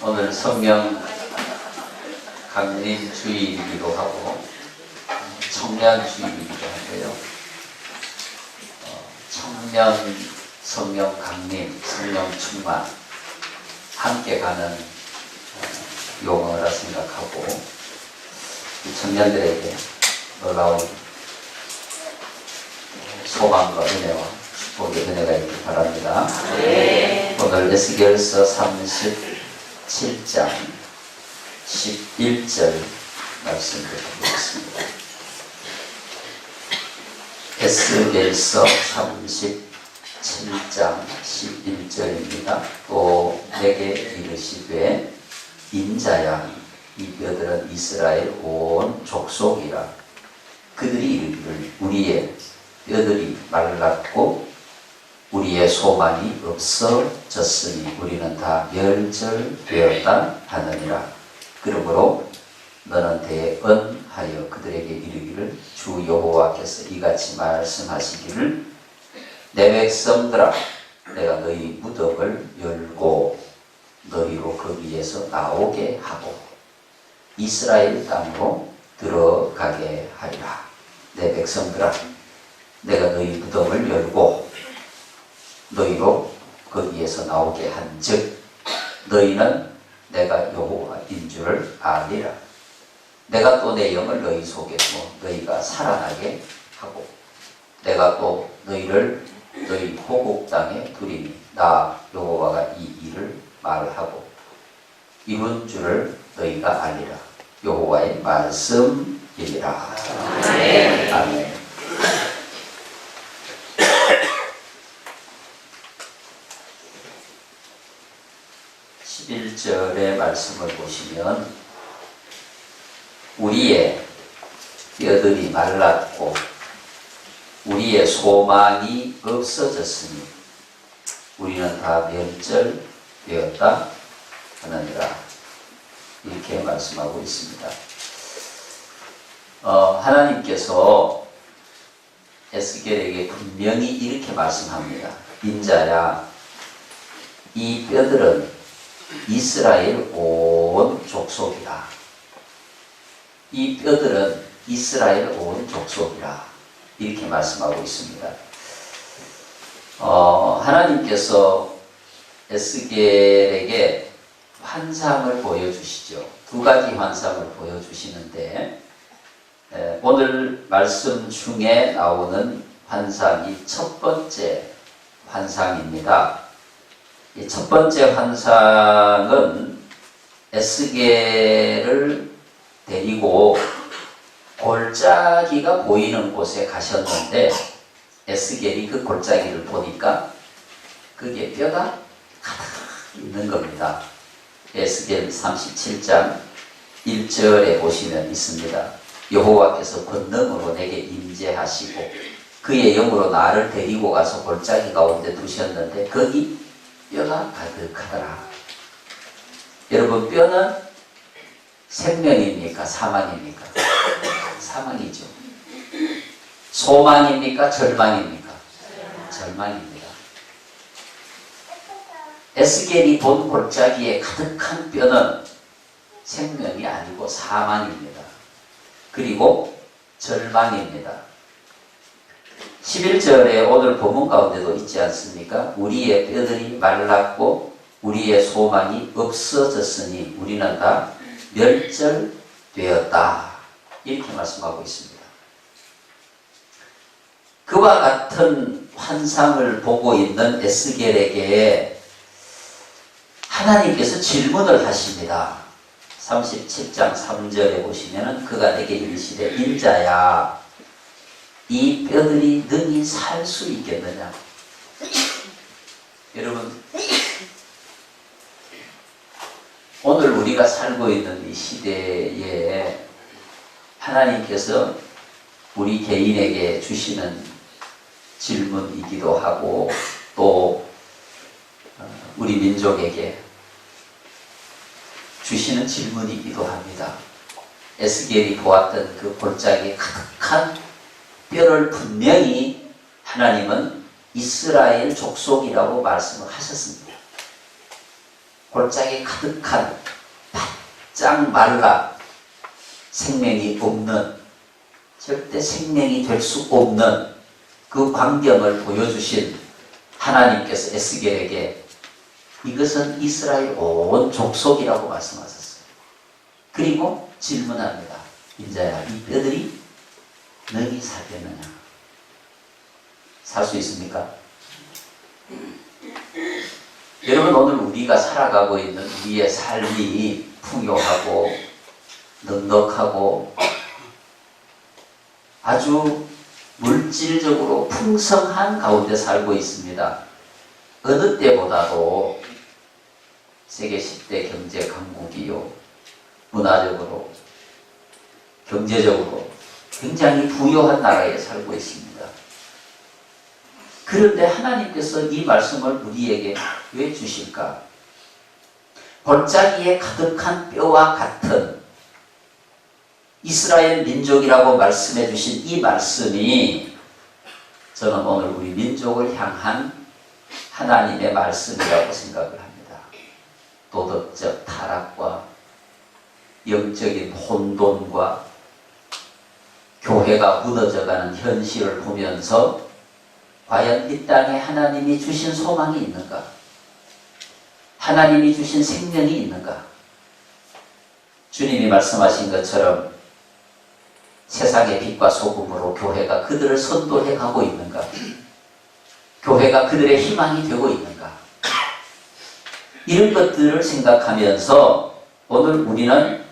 오늘 성령 강림 주일이기도 하고 청년 주일이기도 한데요. 청년 성령 강림, 성령 충만 함께 가는 용어라 생각하고 이 청년들에게 놀라운 소망과 은혜와 축복의 은혜가 있길 바랍니다. 네. 오늘 에스겔서 37장 11절 말씀 드리겠습니다. 에스겔서 37장 11절입니다. 또 내게 이르시되 인자야 이 뼈들은 이스라엘 온 족속이라. 그들이 이르기를 우리의 뼈들이 말랐고 우리의 소망이 없어졌으니 우리는 다 멸절되었다 하느니라. 그러므로 너는 대언하여 그들에게 이르기를 주 여호와께서 이같이 말씀하시기를 내 백성들아 내가 너희 무덤을 열고 너희로 거기에서 나오게 하고 이스라엘 땅으로 들어가게 하리라. 내 백성들아 내가 너희 무덤을 열고 너희로 거기에서 나오게 한즉 너희는 내가 여호와인 줄을 아리라. 내가 또 내 영을 너희 속에 두어 너희가 살아나게 하고 내가 또 너희를 너희 호국 땅에 두리니 나 여호와가 이 일을 말하고 이룬 줄을 너희가 알리라. 여호와의 말씀이니라. 아멘. 아멘. 11절의 말씀을 보시면 우리의 뼈들이 말랐고 우리의 소망이 없어졌으니 우리는 다 멸절되었다 하느니라. 이렇게 말씀하고 있습니다. 하나님께서 에스겔에게 분명히 이렇게 말씀합니다. 인자야 이 뼈들은 이스라엘 온 족속이라. 이 뼈들은 이스라엘 온 족속이라. 이렇게 말씀하고 있습니다. 하나님께서 에스겔에게 환상을 보여주시죠. 두 가지 환상을 보여주시는데 오늘 말씀 중에 나오는 환상이 첫 번째 환상입니다. 이 첫 번째 환상은 에스겔을 데리고 골짜기가 보이는 곳에 가셨는데 에스겔이 그 골짜기를 보니까 그게 뼈가 가득 있는 겁니다. 에스겔 37장 1절에 보시면 있습니다. 여호와께서 권능으로 내게 임재하시고 그의 영으로 나를 데리고 가서 골짜기 가운데 두셨는데 거기 뼈가 가득하더라. 여러분 뼈는 생명입니까? 사망입니까? 사망이죠. 소망입니까? 절망입니까? 절망입니다. 에스겔이 본 골짜기에 가득한 뼈는 생명이 아니고 사망입니다. 그리고 절망입니다. 11절에 오늘 본문 가운데도 있지 않습니까? 우리의 뼈들이 말랐고 우리의 소망이 없어졌으니 우리는 다 멸절되었다. 이렇게 말씀하고 있습니다. 그와 같은 환상을 보고 있는 에스겔에게 하나님께서 질문을 하십니다. 37장 3절에 보시면 그가 내게 이르시되 인자야 이 뼈들이 능히 살 수 있겠느냐. 여러분 오늘 우리가 살고 있는 이 시대에 하나님께서 우리 개인에게 주시는 질문이기도 하고 또 우리 민족에게 주시는 질문이기도 합니다. 에스겔이 보았던 그 골짜기에 가득한 뼈를 분명히 하나님은 이스라엘 족속이라고 말씀을 하셨습니다. 골짜기 가득한 바짝 말라 생명이 없는, 절대 생명이 될 수 없는 그 광경을 보여주신 하나님께서 에스겔에게 이것은 이스라엘 온 족속이라고 말씀하셨어요. 그리고 질문합니다. 인자야, 이 뼈들이 너희 살겠느냐? 살 수 있습니까? 여러분, 오늘 우리가 살아가고 있는 우리의 삶이 풍요하고 넉넉하고 아주 물질적으로 풍성한 가운데 살고 있습니다. 어느 때보다도 세계 10대 경제 강국이요, 문화적으로, 경제적으로 굉장히 부유한 나라에 살고 있습니다. 그런데 하나님께서 이 말씀을 우리에게 왜 주실까? 골짜기에 가득한 뼈와 같은 이스라엘 민족이라고 말씀해 주신 이 말씀이 저는 오늘 우리 민족을 향한 하나님의 말씀이라고 생각을 합니다. 도덕적 타락과 영적인 혼돈과 교회가 무너져가는 현실을 보면서 과연 이 땅에 하나님이 주신 소망이 있는가? 하나님이 주신 생명이 있는가? 주님이 말씀하신 것처럼 세상의 빛과 소금으로 교회가 그들을 선도해 가고 있는가? 교회가 그들의 희망이 되고 있는가? 이런 것들을 생각하면서 오늘 우리는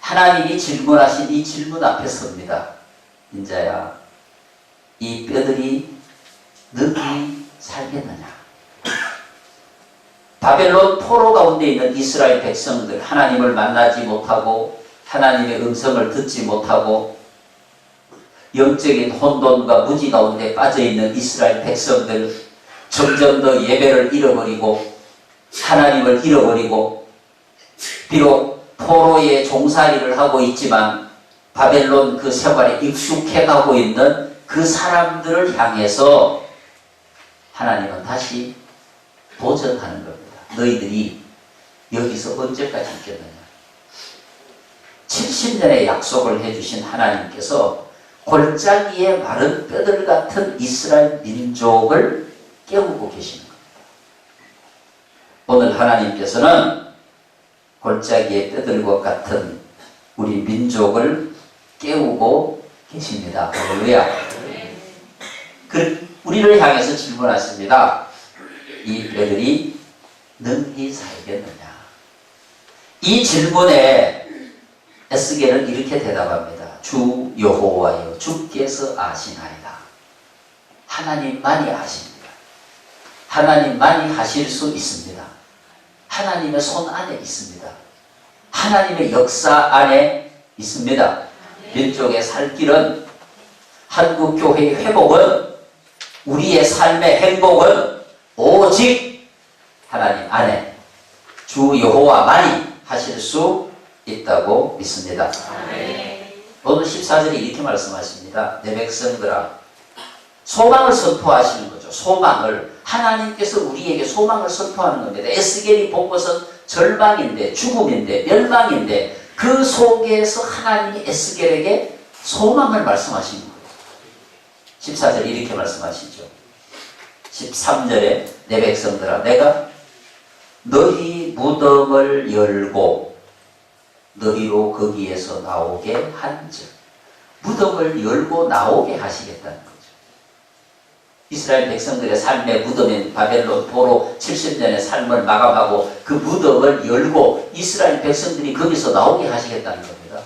하나님이 질문하신 이 질문 앞에 섭니다. 인자야, 이 뼈들이 너희 살겠느냐? 바벨론 포로 가운데 있는 이스라엘 백성들, 하나님을 만나지 못하고 하나님의 음성을 듣지 못하고 영적인 혼돈과 무지 가운데 빠져있는 이스라엘 백성들, 점점 더 예배를 잃어버리고 하나님을 잃어버리고 비록 포로의 종살이를 하고 있지만 바벨론 그 생활에 익숙해가고 있는 그 사람들을 향해서 하나님은 다시 도전하는 겁니다. 너희들이 여기서 언제까지 있겠느냐? 70년의 약속을 해주신 하나님께서 골짜기에 마른 뼈들 같은 이스라엘 민족을 깨우고 계시는 겁니다. 오늘 하나님께서는 골짜기에 뼈들과 같은 우리 민족을 깨우고 계십니다. 할렐루야. 우리를 향해서 질문하십니다. 이 뼈들이 능히 살겠느냐? 이 질문에 에스겔은 이렇게 대답합니다. 주 여호와여, 주께서 아시나이다. 하나님만이 아십니다. 하나님만이 하실 수 있습니다. 하나님의 손 안에 있습니다. 하나님의 역사 안에 있습니다. 민족의 살 길은, 한국교회의 회복은, 우리의 삶의 행복은 오직 하나님 안에 주 여호와만이 하실 수 있다고 믿습니다. 오늘 14절에 이렇게 말씀하십니다. 내 백성들아, 소망을 선포하시는 거죠. 소망을, 하나님께서 우리에게 소망을 선포하는 겁니다. 에스겔이 본 것은 절망인데, 죽음인데, 멸망인데 그 속에서 하나님이 에스겔에게 소망을 말씀하시는 거예요. 14절에 이렇게 말씀하시죠. 13절에 내 백성들아, 내가 너희 무덤을 열고 너희로 거기에서 나오게 한즉, 무덤을 열고 나오게 하시겠다는 거죠. 이스라엘 백성들의 삶의 무덤인 바벨론 포로 70년의 삶을 마감하고 그 무덤을 열고 이스라엘 백성들이 거기서 나오게 하시겠다는 겁니다.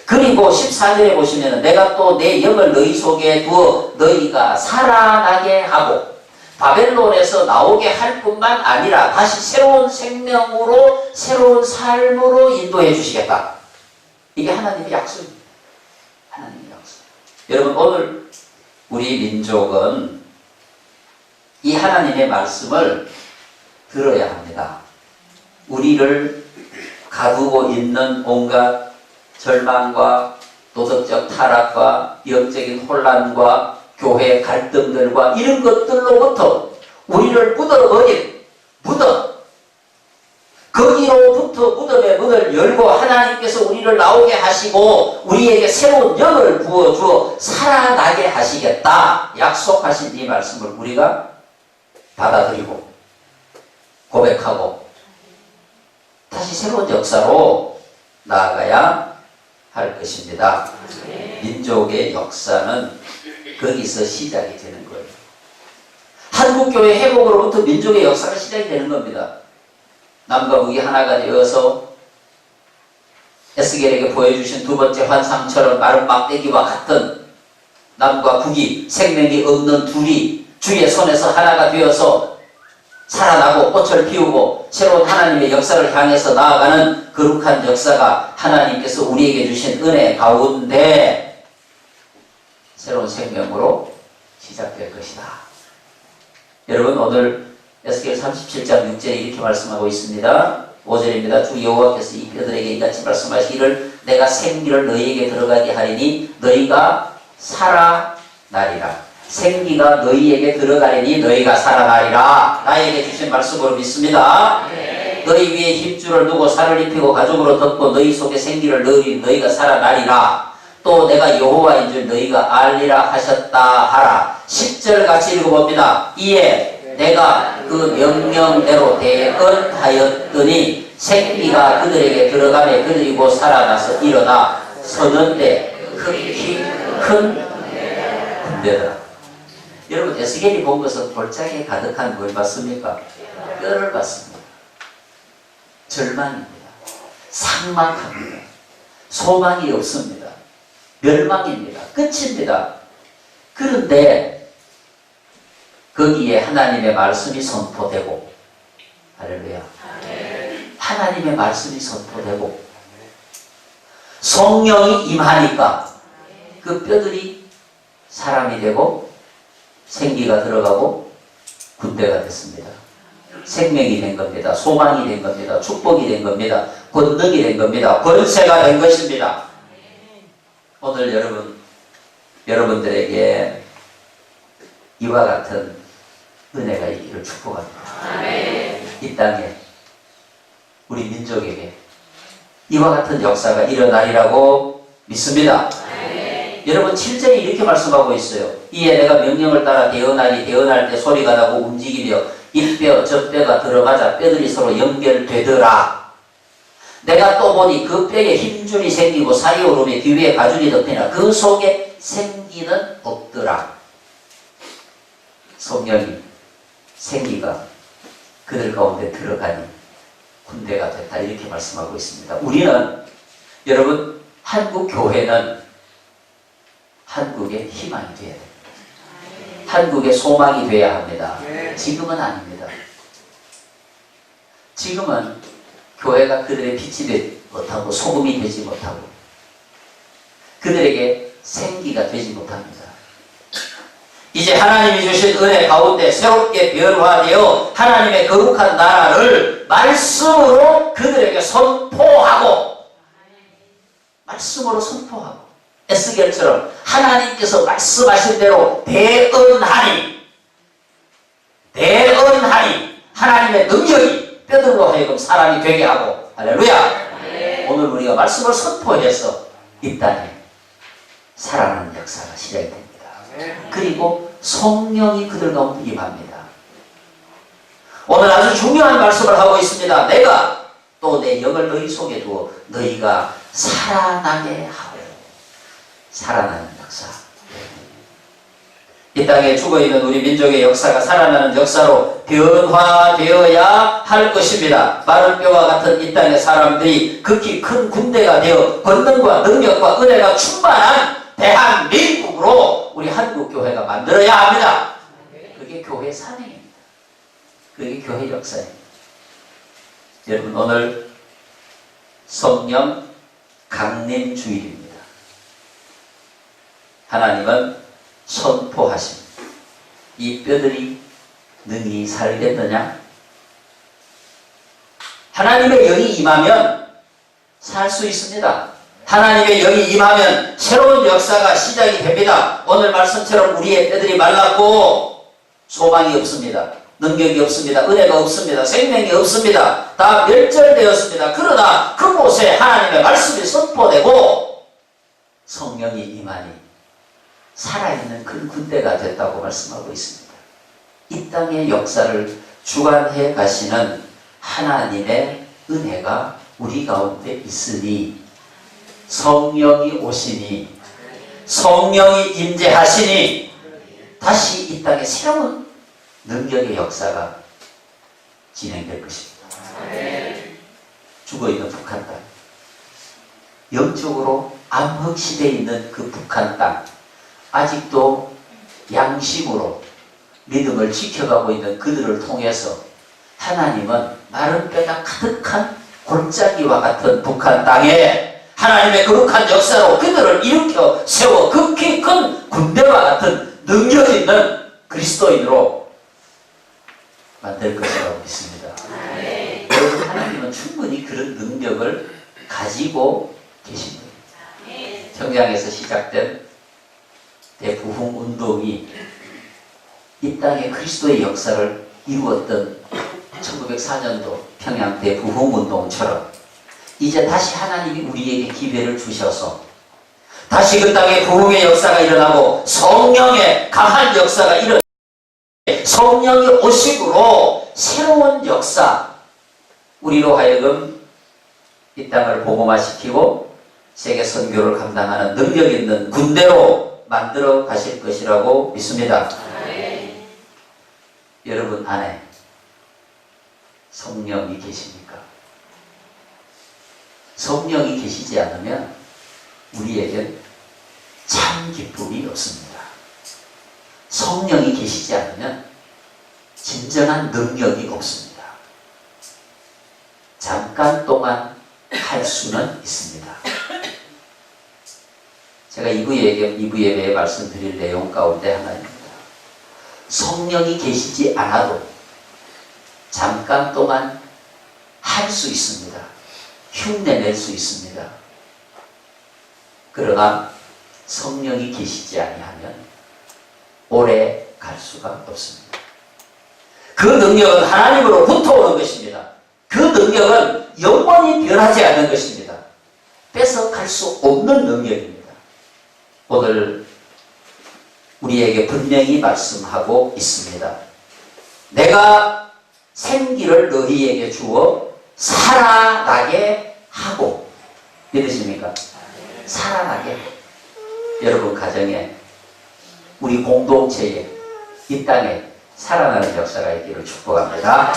그리고 14절에 보시면 내가 또 내 영을 너희 속에 두어 너희가 살아나게 하고 바벨론에서 나오게 할 뿐만 아니라 다시 새로운 생명으로, 새로운 삶으로 인도해 주시겠다. 이게 하나님의 약속입니다. 하나님의 약속. 여러분, 오늘 우리 민족은 이 하나님의 말씀을 들어야 합니다. 우리를 가두고 있는 온갖 절망과 도덕적 타락과 영적인 혼란과 교회 갈등들과 이런 것들로부터 우리를 묻어버린 무덤, 거기로부터 무덤의 문을 열고 하나님께서 우리를 나오게 하시고 우리에게 새로운 영을 부어주어 살아나게 하시겠다 약속하신 이 말씀을 우리가 받아들이고 고백하고 다시 새로운 역사로 나아가야 할 것입니다. 민족의 역사는 거기서 시작이 되는 거예요. 한국교회 회복으로부터 민족의 역사가 시작이 되는 겁니다. 남과 북이 하나가 되어서 에스겔에게 보여주신 두 번째 환상처럼 마른 막대기와 같은 남과 북이 생명이 없는 둘이 주의 손에서 하나가 되어서 살아나고 꽃을 피우고 새로운 하나님의 역사를 향해서 나아가는 거룩한 역사가 하나님께서 우리에게 주신 은혜 가운데 새로운 생명으로 시작될 것이다. 여러분 오늘 에스겔 37장 6절에 이렇게 말씀하고 있습니다. 5절입니다. 주 여호와께서 이 뼈들에게 이같이 말씀하시기를 내가 생기를 너희에게 들어가게 하리니 너희가 살아나리라. 생기가 너희에게 들어가리니 너희가 살아나리라. 나에게 주신 말씀으로 믿습니다. 너희 위에 힘줄을 두고 살을 입히고 가죽으로 덮고 너희 속에 생기를 넣으니 너희가 살아나리라. 또 내가 여호와인 줄 너희가 알리라 하셨다 하라. 10절 같이 읽어봅니다. 이에 내가 그 명령대로 대언하였더니 생기가 그들에게 들어가매 그들이 곧 살아나서 일어나 서는데 극히 큰 군대더라. 여러분 에스겔이 본 것은 골짜기에 가득한 뭘 봤습니까? 뼈를 봤습니다. 절망입니다. 삭막합니다. 소망이 없습니다. 멸망입니다. 끝입니다. 그런데 거기에 하나님의 말씀이 선포되고 할렐루야. 하나님의 말씀이 선포되고 성령이 임하니까 그 뼈들이 사람이 되고 생기가 들어가고 군대가 됐습니다. 생명이 된 겁니다. 소망이 된 겁니다. 축복이 된 겁니다. 권능이 된 겁니다. 권세가 된 것입니다. 오늘 여러분들에게 이와 같은 은혜가 있기를 축복합니다. 이 땅에 우리 민족에게 이와 같은 역사가 일어나리라고 믿습니다. 여러분 7절에 이렇게 말씀하고 있어요. 이에 내가 명령을 따라 대언하니 대언할 때 소리가 나고 움직이며 이 뼈 저 뼈가 들어가자 뼈들이 서로 연결되더라. 내가 또 보니 그 뼈에 힘줄이 생기고 사이오름에 귀에 가죽이 덮이나 그 속에 생기는 없더라. 성령이 생기가 그들 가운데 들어가니 군대가 됐다 이렇게 말씀하고 있습니다. 우리는 여러분 한국 교회는 한국의 희망이 되어야 됩니다. 한국의 소망이 되어야 합니다. 지금은 아닙니다. 지금은 교회가 그들의 빛이 되지 못하고 소금이 되지 못하고 그들에게 생기가 되지 못합니다. 이제 하나님이 주신 은혜 가운데 새롭게 변화되어 하나님의 거룩한 나라를 말씀으로 그들에게 선포하고 말씀으로 선포하고 에스겔처럼 하나님께서 말씀하신 대로 대언하니 하나님의 능력이 뼈들로 하여금 사람이 되게 하고 할렐루야. 오늘 우리가 말씀을 선포해서 이 땅에 살아나는 역사가 시작이 됩니다. 그리고 성령이 그들 가운데 임합니다. 오늘 아주 중요한 말씀을 하고 있습니다. 내가 또 내 영을 너희 속에 두어 너희가 살아나게 하고 살아나는 역사. 이 땅에 죽어있는 우리 민족의 역사가 살아나는 역사로 변화되어야 할 것입니다. 마른 뼈와 같은 이 땅의 사람들이 극히 큰 군대가 되어 권능과 능력과 은혜가 충만한 대한민국으로 우리 한국교회가 만들어야 합니다. 그게 교회 사명입니다. 그게 교회 역사입니다. 여러분 오늘 성령 강림주일입니다. 하나님은 선포하십니다. 이 뼈들이 능히 살겠느냐? 하나님의 영이 임하면 살 수 있습니다. 하나님의 영이 임하면 새로운 역사가 시작이 됩니다. 오늘 말씀처럼 우리의 뼈들이 말랐고 소망이 없습니다. 능력이 없습니다. 은혜가 없습니다. 생명이 없습니다. 다 멸절되었습니다. 그러나 그곳에 하나님의 말씀이 선포되고 성령이 임하니 살아있는 큰 군대가 됐다고 말씀하고 있습니다. 이 땅의 역사를 주관해 가시는 하나님의 은혜가 우리 가운데 있으니 성령이 오시니 성령이 임재하시니 다시 이 땅에 새로운 능력의 역사가 진행될 것입니다. 죽어있는 북한 땅, 영적으로 암흑시대에 있는 그 북한 땅, 아직도 양심으로 믿음을 지켜가고 있는 그들을 통해서 하나님은 마른 뼈가 가득한 골짜기와 같은 북한 땅에 하나님의 거룩한 역사로 그들을 일으켜 세워 극히 큰 군대와 같은 능력 있는 그리스도인으로 만들 것이라고 믿습니다. 여러분, 하나님은 충분히 그런 능력을 가지고 계십니다. 평양에서 시작된 대부흥 운동이 이 땅에 그리스도의 역사를 이루었던 1904년도 평양 대부흥 운동처럼 이제 다시 하나님이 우리에게 기회를 주셔서 다시 그 땅에 부흥의 역사가 일어나고 성령의 강한 역사가 일어나고 성령이 오심으로 새로운 역사, 우리로 하여금 이 땅을 복음화시키고 세계 선교를 감당하는 능력 있는 군대로 만들어 가실 것이라고 믿습니다. 여러분 안에 성령이 계십니까? 성령이 계시지 않으면 우리에겐 참 기쁨이 없습니다. 성령이 계시지 않으면 진정한 능력이 없습니다. 잠깐 동안 할 수는 있습니다. 제가 2부 예배에 말씀드릴 내용 가운데 하나입니다. 성령이 계시지 않아도 잠깐 동안 할 수 있습니다. 흉내낼 수 있습니다. 그러나 성령이 계시지 아니하면 오래 갈 수가 없습니다. 그 능력은 하나님으로부터 오는 것입니다. 그 능력은 영원히 변하지 않는 것입니다. 뺏어갈 수 없는 능력입니다. 오늘 우리에게 분명히 말씀하고 있습니다. 내가 생기를 너희에게 주어 살아나게 하고, 믿으십니까? 살아나게. 여러분 가정에, 우리 공동체에, 이 땅에 살아나는 역사가 있기를 축복합니다.